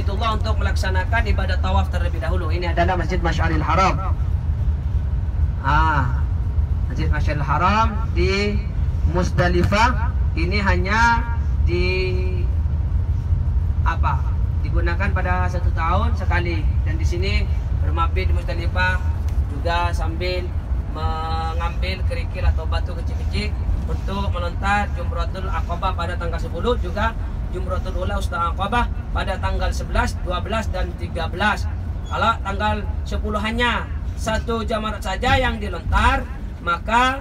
Baitullah untuk melaksanakan ibadah tawaf terlebih dahulu. Ini adalah Masjid Masy'aril Haram. Masjid Masy'aril Haram di Musdalifah. Ini hanya digunakan pada 1 tahun sekali, dan di sini bermabit di Musdalifah juga sambil mengambil kerikil atau batu kecil-kecil untuk melontar Jumratul Aqabah pada tanggal 10, juga Jumratul Ula Usta Aqabah pada tanggal 11, 12 dan 13. Kalau tanggal 10 hanya 1 jamarat saja yang dilontar, maka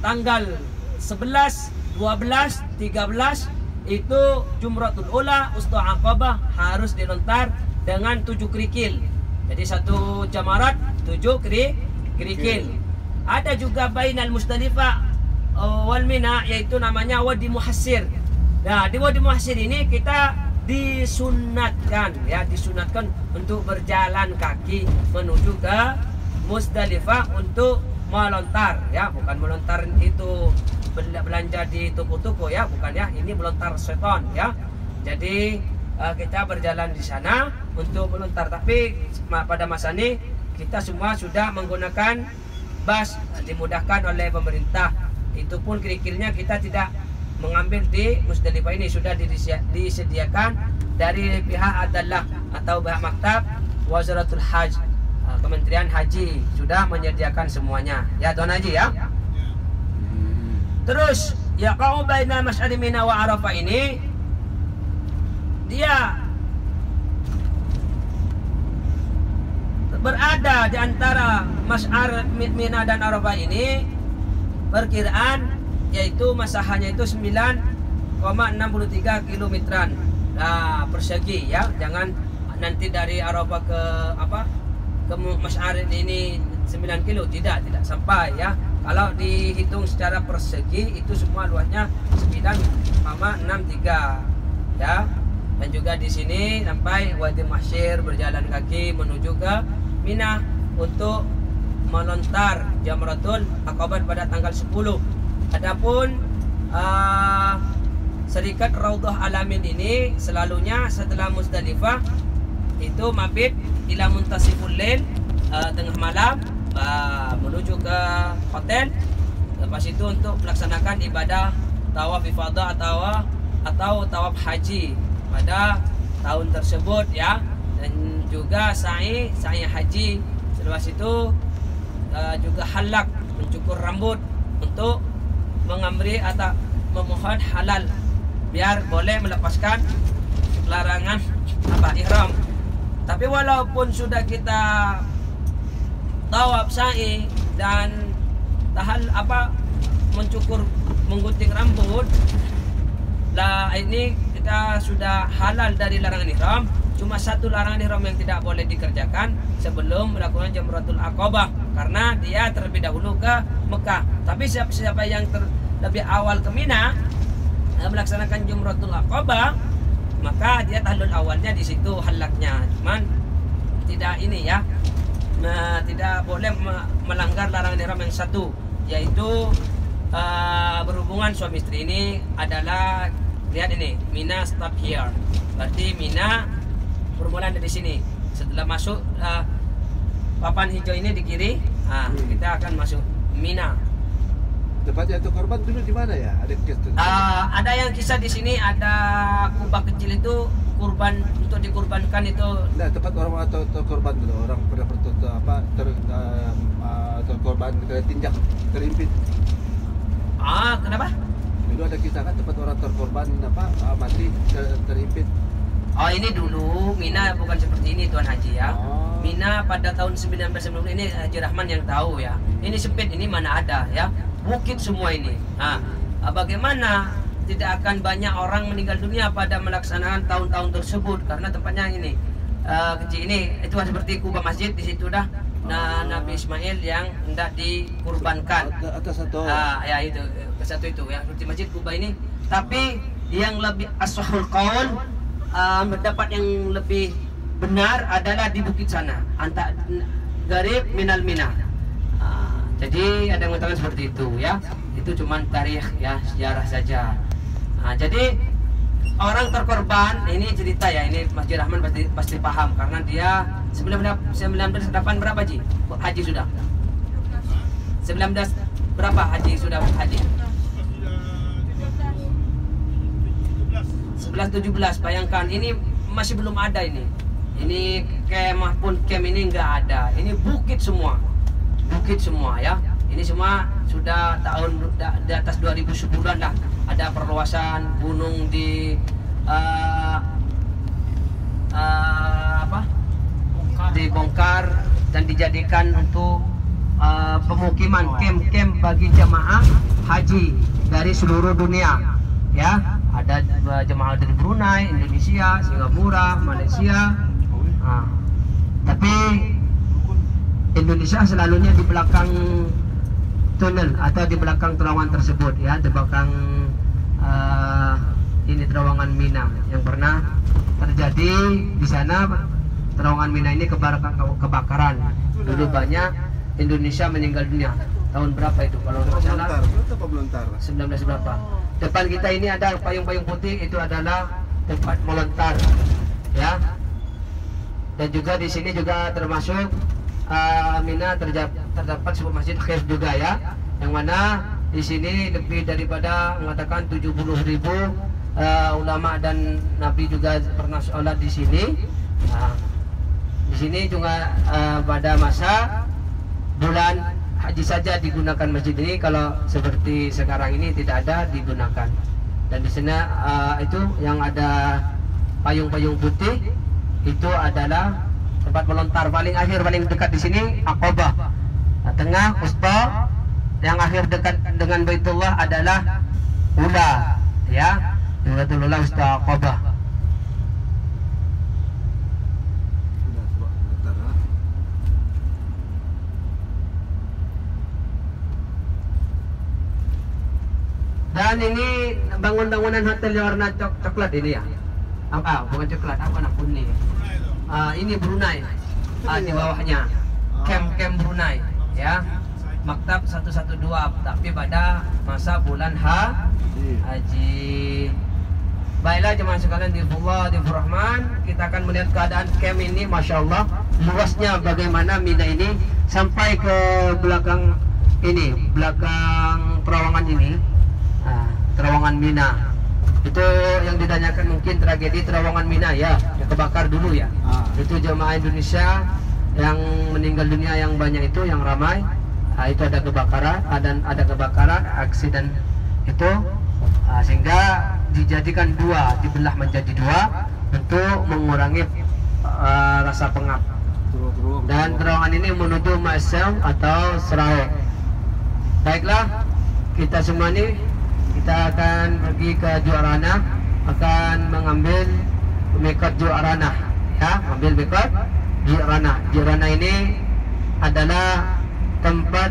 tanggal 11, 12, 13 itu Jumratul Ula Usta Aqabah harus dilontar dengan 7 kerikil. Jadi 1 jamarat 7 kerikil. Ada juga bainal Musdalifah wal Mina, yaitu namanya Wadi Muhassir. Nah, di Wadi Muhassir ini kita disunatkan untuk berjalan kaki menuju ke Musdalifah untuk melontar, ya, bukan melontar itu belanja di toko-toko, ya, bukan, ya, ini melontar seton, ya. Jadi kita berjalan di sana untuk melontar, tapi pada masa ini kita semua sudah menggunakan bus, dimudahkan oleh pemerintah. Itu pun kerikilnya kita tidak mengambil di Musdalifah, ini sudah disediakan dari pihak Adallah atau pihak Maktab Wazaratul Hajj, Kementerian Haji sudah menyediakan semuanya, ya Tuan Haji, ya. Terus yaqa'u baina Masy'ari Mina wa Arafah ini, dia berada di antara Masy'ar Mina dan Arafah ini, perkiraan yaitu masahannya itu 9,63 kilometeran persegi, ya. Jangan nanti dari Arafah ke Masy'ar ini 9 kilo, tidak sampai, ya. Kalau dihitung secara persegi itu semua luasnya 9,63, ya. Dan juga di sini sampai Wadi Muhassir berjalan kaki menuju ke Mina untuk melontar Jamratul Aqabah pada tanggal 10. Adapun Serikat Raudhah Alamin ini selalunya setelah Musdalifah itu mabit ila muntasiful lail, tengah malam, menuju ke hotel. Lepas itu untuk melaksanakan ibadah tawaf ifadah atau tawaf haji pada tahun tersebut, ya. Dan juga sa'i haji. Selepas itu juga halak, mencukur rambut untuk mengambil atau memohon halal biar boleh melepaskan larangan ihram. Tapi walaupun sudah kita tawaf sa'i dan mencukur, menggunting rambut, ini kita sudah halal dari larangan ihram. Cuma satu larangan ihram yang tidak boleh dikerjakan sebelum melakukan Jamratul Aqabah, karena dia terlebih dahulu ke Mekah. Tapi siapa yang lebih awal ke Mina melaksanakan Jamratul Aqabah, maka dia tahlul awalnya di situ halaknya. Cuman tidak ini, ya, tidak boleh melanggar larangan ihram yang satu, yaitu berhubungan suami istri. Ini adalah, lihat ini, Mina stop here. Berarti Mina permulaan dari sini. Setelah masuk papan hijau ini di kiri, kita akan masuk Mina. Tempatnya untuk korban dulu di mana, ya? Ada yang kisah di sini, ada kubah kecil itu kurban untuk dikurbankan itu. Nah, tempat orang atau korban dulu, orang pernah terkorban, tinjak, terimpit. Kenapa? Dulu ada kisah kan tempat orang terkorban mati terimpit. Oh, ini dulu Mina bukan seperti ini, Tuan Haji, ya. Mina pada tahun 1990 ini Haji Rahman yang tahu, ya. Ini sempit, ini mana ada, ya. Bukit semua ini. Bagaimana tidak akan banyak orang meninggal dunia pada melaksanakan tahun-tahun tersebut karena tempatnya ini kecil ini. Itu seperti kubah masjid di situ dah. Nabi Ismail yang hendak dikurbankan. Atas satu. Ya itu, satu itu, ya, seperti masjid kubah ini. Tapi yang lebih ashahul qaul, pendapat yang lebih benar adalah di bukit sana, antara garib minal Mina. Jadi ada yang mengatakan seperti itu, ya. Itu cuman tarikh, ya, sejarah saja. Jadi orang terkorban ini cerita ya, ini Mas Rahman pasti paham karena dia 19 berapa Ji? Haji sudah. 19 berapa haji sudah haji? 11-17. Bayangkan ini masih belum ada ini. Ini kemah pun ini nggak ada. Ini bukit semua. Bukit semua ya. Ini semua sudah tahun di atas 2010-an dah. Ada perluasan gunung di dibongkar dan dijadikan untuk pemukiman kem-kem bagi jemaah haji dari seluruh dunia ya. Ada jemaah dari Brunei, Indonesia, Singapura, Malaysia. Tapi Indonesia selalunya di belakang tunnel atau di belakang terowongan tersebut ya, di belakang ini terowongan Mina yang pernah terjadi di sana. Terowongan Mina ini kebakaran. Dulu banyak Indonesia meninggal dunia. Tahun berapa itu kalau nggak salah? 19 berapa? Depan kita ini ada payung-payung putih, itu adalah tempat melontar ya. Dan juga di sini juga termasuk Mina terdapat sebuah masjid khair juga ya, yang mana di sini lebih daripada mengatakan 70.000 ulama dan nabi juga pernah sholat di sini. Di sini juga pada masa bulan haji saja digunakan masjid ini. Kalau seperti sekarang ini tidak ada digunakan. Dan di sana itu yang ada payung-payung putih itu adalah tempat melontar paling akhir, paling dekat di sini Aqabah. Nah, tengah Usta, yang akhir dekat dengan Baitullah adalah Ula ya. Jumratul Ula Usta Aqabah. Dan ini bangunan hotel yang warna coklat ini ya. Bukan coklat, apa namanya kuning. Ini Brunei. Di bawahnya camp Brunei ya. Maktab 112 tapi pada masa bulan haji. Baiklah jemaah sekalian dirahman, kita akan melihat keadaan camp ini, masya Allah luasnya bagaimana Mina ini sampai ke belakang ini, belakang terowongan ini. Terowongan Mina itu yang ditanyakan mungkin tragedi terowongan Mina ya, yang kebakar dulu ya. Itu jemaah Indonesia yang meninggal dunia yang banyak itu, yang ramai. Itu ada kebakaran, ada kebakaran aksiden itu, sehingga dijadikan dua, dibelah menjadi dua untuk mengurangi rasa pengap. Dan terowongan ini menuju Ma'asam atau Serawek. Baiklah, kita semua ini kita akan pergi ke Juarana, akan mengambil mikot Juarana ya, ambil mikot Juarana. Juarana ini adalah tempat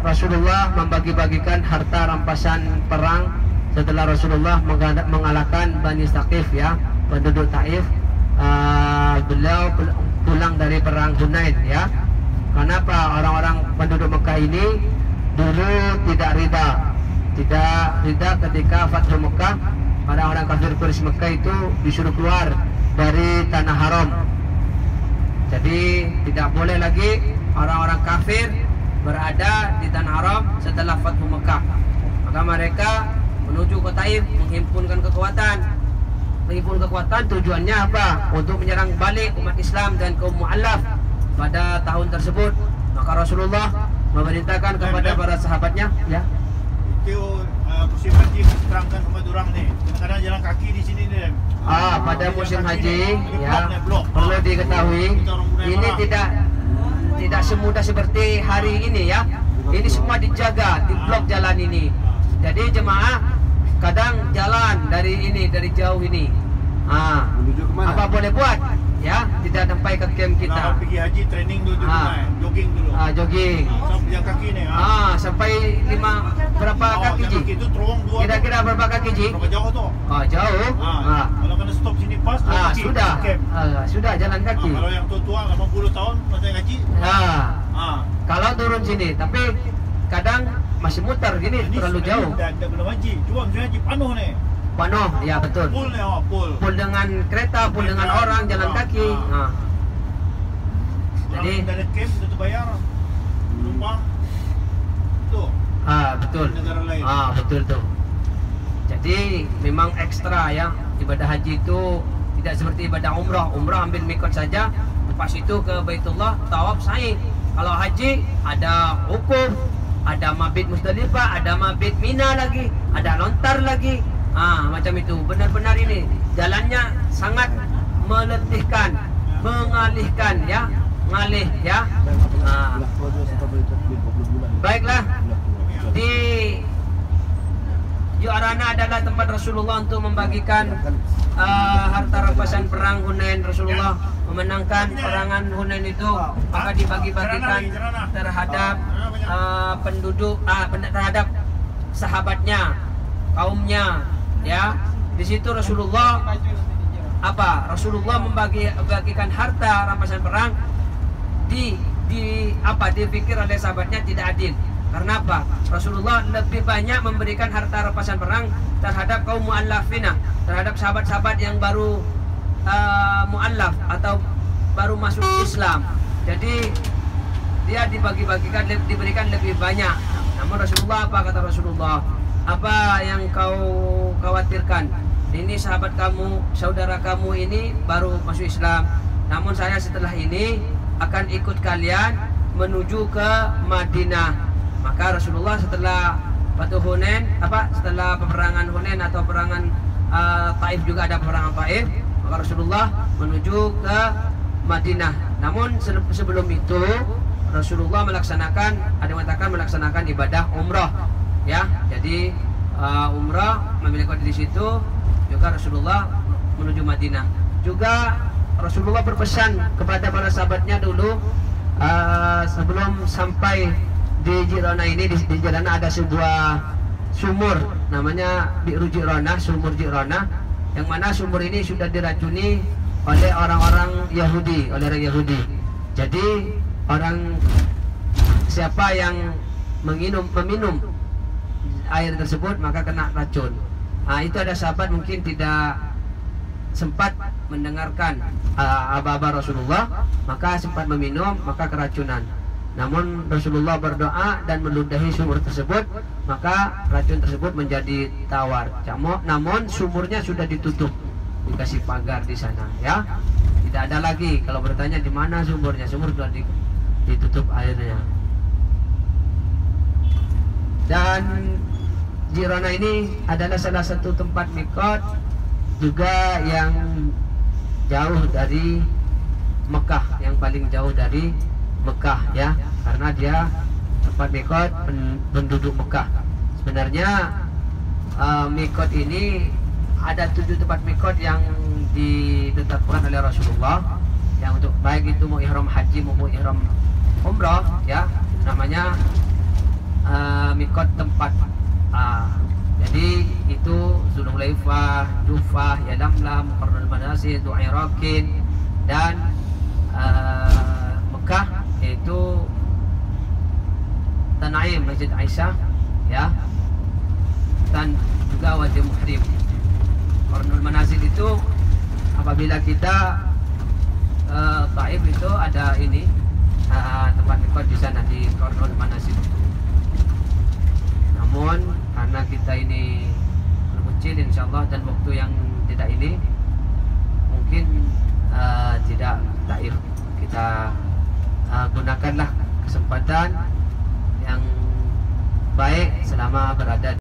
Rasulullah membagi-bagikan harta rampasan perang setelah Rasulullah mengalahkan Bani Saqif ya, penduduk Taif. Beliau pulang dari perang Hunain ya. Kenapa orang-orang penduduk Mekah ini dulu tidak rida ketika Fathu Mekah, orang-orang kafir Quraisy Mekah itu disuruh keluar dari tanah haram. Jadi tidak boleh lagi orang-orang kafir berada di tanah haram setelah Fathu Mekah. Maka mereka menuju ke Taif menghimpunkan kekuatan. Menghimpunkan kekuatan tujuannya apa? Untuk menyerang balik umat Islam dan kaum mu'allaf pada tahun tersebut. Maka Rasulullah memerintahkan kepada para sahabatnya ya. Musim haji terangkan kepada orang nih, kadang-kadang jalan kaki di sini nih. Pada musim haji ya, perlu diketahui ini tidak semudah seperti hari ini ya. Ini semua dijaga, di blok jalan ini. Jadi jemaah kadang jalan dari jauh ini. Apa boleh buat? Ya, tidak sampai ke camp kita. Kalau pergi haji training dulu, jogging dulu. Jogging. Sampai kaki nih. Sampai berapa kaki Ji? Itu terowong 2. Kira-kira berapa kaki Ji? Berapa jauh tuh? Jauh. Kalau kena stop sini pas sudah. Sudah jalan kaki. Kalau yang tua 80 tahun masih haji. Kalau turun sini, tapi kadang masih muter gini, terlalu jauh. Belum haji. Cuma haji penuh nih. penuh, ya betul. Full nih, full. Full dengan kereta, full dengan orang, jalan kaki. Nah. Jadi dari camp itu bayar penumpang tuh. Betul. Negara lain. Betul tuh. Jadi memang ekstra ya, ibadah haji itu tidak seperti ibadah umrah. Umrah ambil mikot saja, lepas itu ke Baitullah, tawaf sa'i. Kalau haji ada wukuf, ada mabit Musdalifah, ada mabit Mina lagi, ada lontar lagi. Macam itu. Benar-benar ini jalannya sangat meletihkan, mengalihkan ya, ngalih ya. Baiklah. Di Ju'arana adalah tempat Rasulullah untuk membagikan harta rampasan perang Hunain. Rasulullah memenangkan perangan Hunain itu, maka dibagi-bagikan terhadap penduduk, terhadap sahabatnya, kaumnya, ya. Di situ Rasulullah Rasulullah membagikan harta rampasan perang dipikir oleh sahabatnya tidak adil. Karena apa? Rasulullah lebih banyak memberikan harta rampasan perang terhadap kaum mu'allafina, terhadap sahabat-sahabat yang baru mu'allaf atau baru masuk Islam. Jadi dia diberikan lebih banyak. Namun Rasulullah, apa kata Rasulullah? Apa yang kau khawatirkan? Ini sahabat kamu, saudara kamu ini baru masuk Islam. Namun saya setelah ini akan ikut kalian menuju ke Madinah. Maka Rasulullah setelah Batu Hunain, setelah peperangan Hunain atau peperangan Taif, juga ada peperangan Taif, maka Rasulullah menuju ke Madinah. Namun sebelum itu Rasulullah melaksanakan ibadah umrah, ya. Jadi umrah memiliki di situ, juga Rasulullah menuju Madinah. Juga Rasulullah berpesan kepada para sahabatnya dulu sebelum sampai di Jirona ini. Di Jirona ada sebuah sumur namanya Bi'ru Jirona, sumur Jirona, yang mana sumur ini sudah diracuni oleh orang-orang Yahudi, Jadi siapa yang meminum air tersebut maka kena racun. Itu ada sahabat mungkin tidak sempat mendengarkan aba-aba Rasulullah, maka sempat meminum, maka keracunan. Namun Rasulullah berdoa dan meludahi sumur tersebut, maka racun tersebut menjadi tawar. Namun sumurnya sudah ditutup, dikasih pagar di sana, ya. Tidak ada lagi kalau bertanya di mana sumurnya, sumur sudah ditutup airnya. Dan Jirona ini adalah salah satu tempat mikot juga yang jauh dari Mekah, yang paling jauh dari Mekah, ya, karena dia tempat mikot penduduk Mekah. Sebenarnya mikot ini ada 7 tempat mikot yang ditetapkan oleh Rasulullah, yang untuk baik itu mau ihram haji maupun ihram umrah, ya, namanya mikot tempat. Jadi itu Zulhulaifah, Jufah, Yalamlam, Qarnul Manasir, Du'airakin, dan Mekah yaitu Tanaim, Masjid Aisyah, ya, dan juga Wadi Muhrim. Qarnul Manasir itu apabila kita Taif itu ada ini tempat mikot di sana di Qarnul Manasir. Namun karena kita ini berkecil insyaallah dan waktu yang tidak ini mungkin tidak Taif, kita gunakanlah kesempatan yang baik selama berada